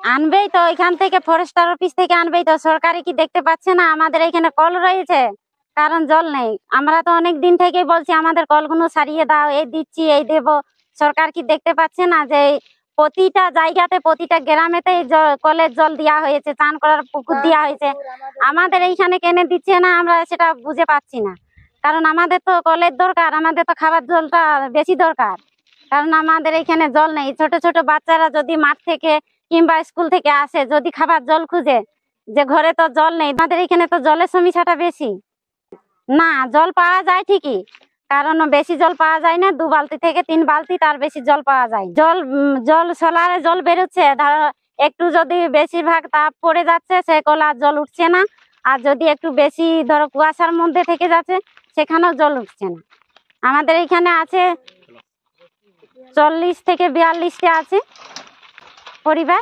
আনবেই তো, এখান থেকে ফরেস্টার অফিস থেকে আনবেই তো। সরকারি কি দেখতে পাচ্ছে না আমাদের এখানে কল রয়েছে, কারণ জল নেই। আমরা তো অনেক দিন থেকেই বলছি আমাদের কলগুলো সারিয়ে দাও, এই দিচ্ছি এই দেব। সরকার কি দেখতে পাচ্ছে না যে প্রতিটা জায়গাতে প্রতিটা গ্রামেতে কলের জল দেওয়া হয়েছে, চান করার পুকুর দেওয়া হয়েছে, আমাদের এইখানে কেনে দিচ্ছে না? আমরা সেটা বুঝে পাচ্ছি না। কারণ আমাদের তো কলের দরকার, আমাদের তো খাবার জলটা বেশি দরকার। কারণ আমাদের এখানে জল নেই। ছোট ছোট বাচ্চারা যদি মাঠ থেকে কিংবা স্কুল থেকে আসে, যদি খাবার জল খুঁজে, যে ঘরে তো জল নেই। আমাদের এখানে তো জলের সমস্যাটা বেশি। না, জল পাওয়া যায় ঠিকই, কারণ বেশি জল পাওয়া যায় না। 2 বালতি থেকে 3 বালতি, তার বেশি জল পাওয়া যায়। জল সোলারে জল বেরোচ্ছে, ধরো একটু যদি বেশিরভাগ তাপ পড়ে যাচ্ছে, সে কলার জল উঠছে না। আর যদি একটু বেশি ধরো কুয়াশার মধ্যে থেকে যাচ্ছে, সেখানেও জল উঠছে না। আমাদের এখানে আছে 40 থেকে 42টা আছে পরিবার।